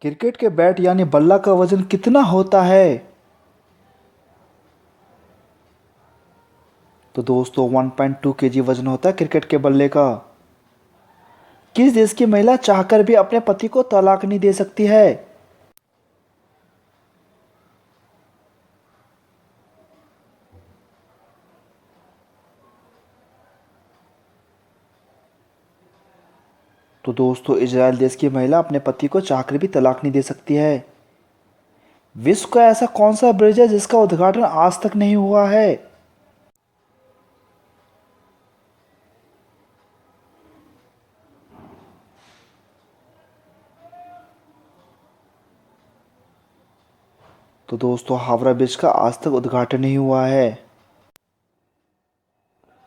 Cricket के bat यानी बल्ला का वजन कितना होता है? तो दोस्तों 1.2 केजी वजन होता है क्रिकेट के बल्ले का। किस देश की महिला चाहकर भी अपने पति को तलाक नहीं दे सकती है? तो दोस्तों इजराइल देश की महिला अपने पति को चाहकर भी तलाक नहीं दे सकती है। विश्व का ऐसा कौन सा ब्रिज है जिसका उद्घाटन आज तक नहीं हुआ है? तो दोस्तों हावड़ा ब्रिज का आज तक उद्घाटन नहीं हुआ है।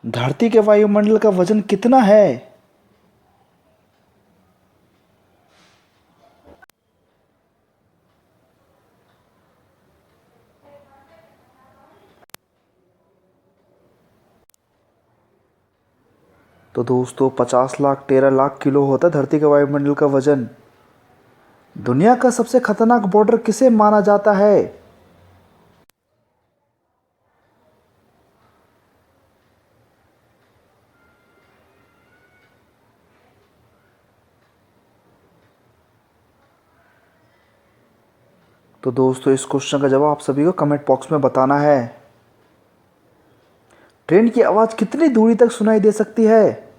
धरती के वायुमंडल का वजन कितना है? तो दोस्तों 50 लाख 13 लाख किलो होता है धरती के वायुमंडल का वजन। दुनिया का सबसे खतरनाक बॉर्डर किसे माना जाता है? तो दोस्तों इस क्वेश्चन का जवाब आप सभी को कमेंट बॉक्स में बताना है। ट्रेन की आवाज कितनी दूरी तक सुनाई दे सकती है?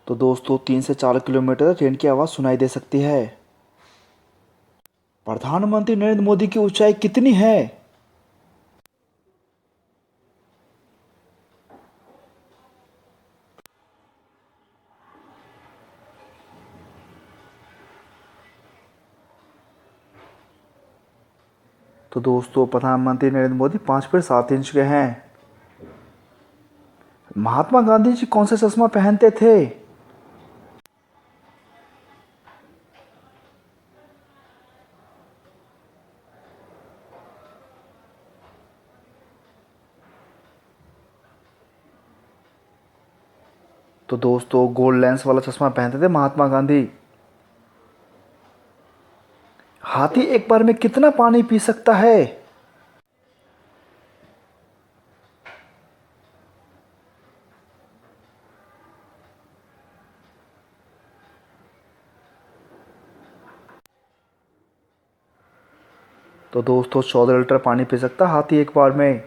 तो दोस्तों 3 से 4 किलोमीटर तक ट्रेन की आवाज सुनाई दे सकती है। प्रधानमंत्री नरेंद्र मोदी की ऊंचाई कितनी है? तो दोस्तों प्रधानमंत्री नरेंद्र मोदी 5 फीट 7 इंच के हैं। महात्मा गांधी जी कौन सा चश्मा पहनते थे? तो दोस्तों गोल्ड लेंस वाला चश्मा पहनते थे महात्मा गांधी। हाथी एक बार में कितना पानी पी सकता है? तो दोस्तों 14 लीटर पानी पी सकता है हाथी एक बार में।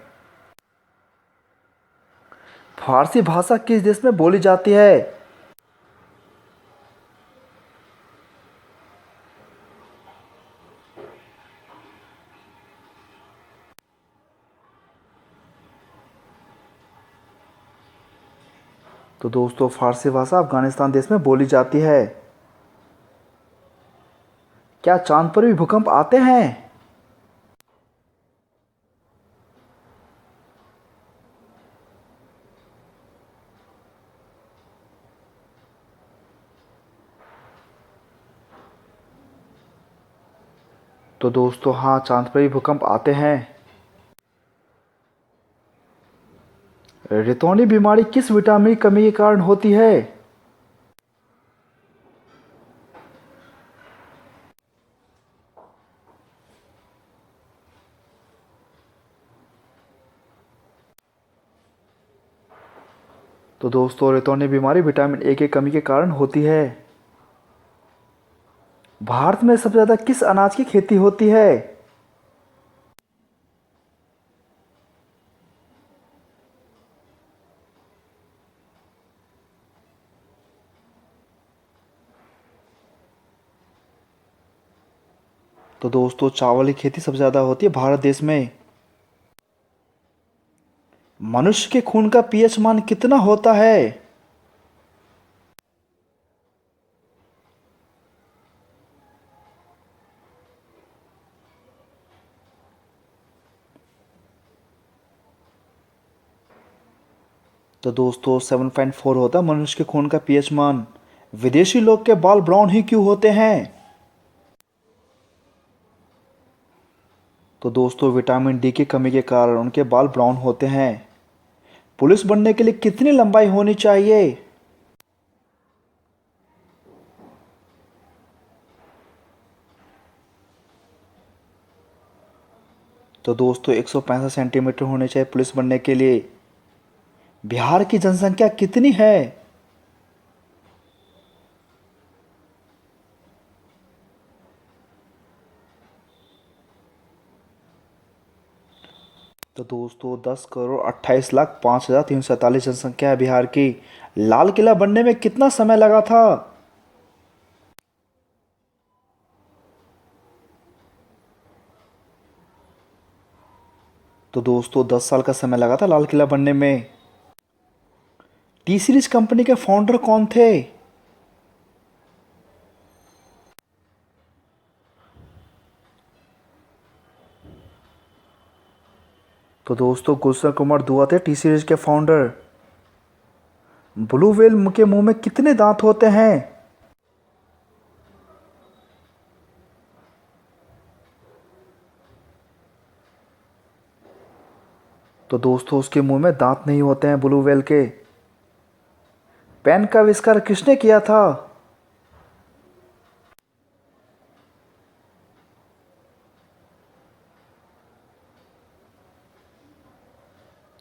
फारसी भाषा किस देश में बोली जाती है? तो दोस्तों फारसी भाषा अफगानिस्तान देश में बोली जाती है। क्या चांद पर भी भूकंप आते हैं? तो दोस्तों हाँ चांद पर भी भूकंप आते हैं। रितौनी बीमारी किस विटामिन की कमी के कारण होती है? तो दोस्तों रितौनी बीमारी विटामिन ए की कमी के कारण होती है। भारत में सबसे ज़्यादा किस अनाज की खेती होती है? तो दोस्तों चावल की खेती सबसे ज़्यादा होती है भारत देश में। मनुष्य के खून का पीएच मान कितना होता है? तो दोस्तों 7.4 होता है मनुष्य के खून का पीएच मान। विदेशी लोग के बाल ब्राउन ही क्यों होते हैं? तो दोस्तों विटामिन डी की कमी के कारण उनके बाल ब्राउन होते हैं। पुलिस बनने के लिए कितनी लंबाई होनी चाहिए? तो दोस्तों 165 सेंटीमीटर होने चाहिए पुलिस बनने के लिए। बिहार की जनसंख्या कितनी है? तो दोस्तों 10,28,05,347 जनसंख्या है बिहार की। लाल किला बनने में कितना समय लगा था? तो दोस्तों 10 साल का समय लगा था लाल किला बनने में। टी सीरीज कंपनी के फाउंडर कौन थे? तो दोस्तों गुलशन कुमार दुआ थे टी सीरीज के फाउंडर। ब्लू व्हेल के मुंह में कितने दांत होते हैं? तो दोस्तों उसके मुंह में दांत नहीं होते हैं ब्लू व्हेल के। पेन का आविष्कार किसने किया था?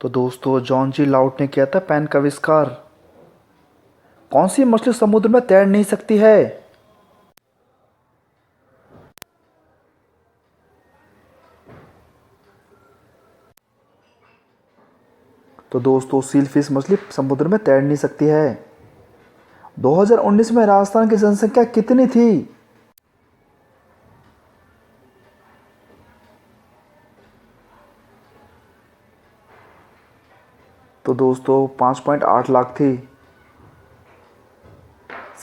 तो दोस्तों जॉन जी लाउट ने किया था पेन का आविष्कार। कौन सी मछली समुद्र में तैर नहीं सकती है? तो दोस्तों सील फिश मछली समुद्र में तैर नहीं सकती है। 2019 में राजस्थान की जनसंख्या कितनी थी? तो दोस्तों 5.8 लाख थी।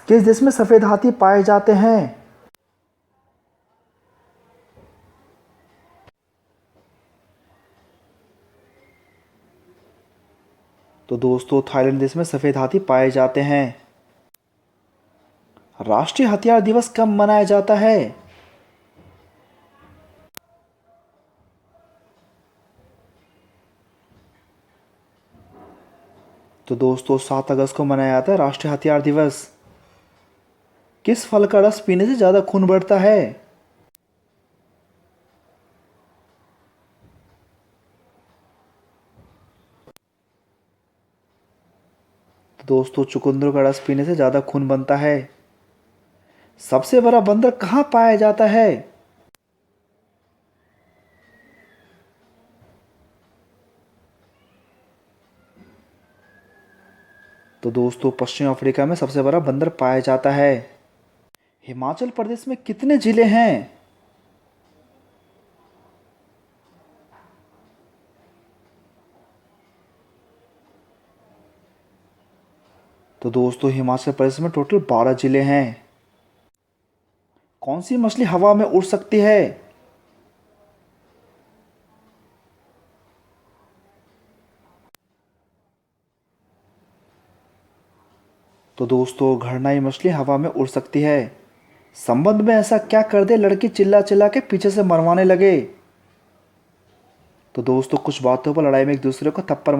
किस देश में सफेद हाथी पाए जाते हैं? तो दोस्तों थाईलैंड देश में सफेद हाथी पाए जाते हैं। राष्ट्रीय हथियार दिवस कब मनाया जाता है? तो दोस्तों 7 अगस्त को मनाया जाता है राष्ट्रीय हथियार दिवस। किस फल का रस पीने से ज्यादा खून बढ़ता है? तो दोस्तों चुकंदर का रस पीने से ज्यादा खून बनता है। सबसे बड़ा बंदर कहाँ पाया जाता है? तो दोस्तों पश्चिम अफ्रीका में सबसे बड़ा बंदर पाया जाता है। हिमाचल प्रदेश में कितने जिले हैं? तो दोस्तों हिमाचल प्रदेश में टोटल 12 जिले हैं। कौन सी मछली हवा में उड़ सकती है? तो दोस्तों घड़नाई मछली हवा में उड़ सकती है। संबंध में ऐसा क्या कर दे लड़की चिल्ला चिल्ला के पीछे से मरवाने लगे? तो दोस्तों कुछ बातों पर लड़ाई में एक दूसरे को थप्पड़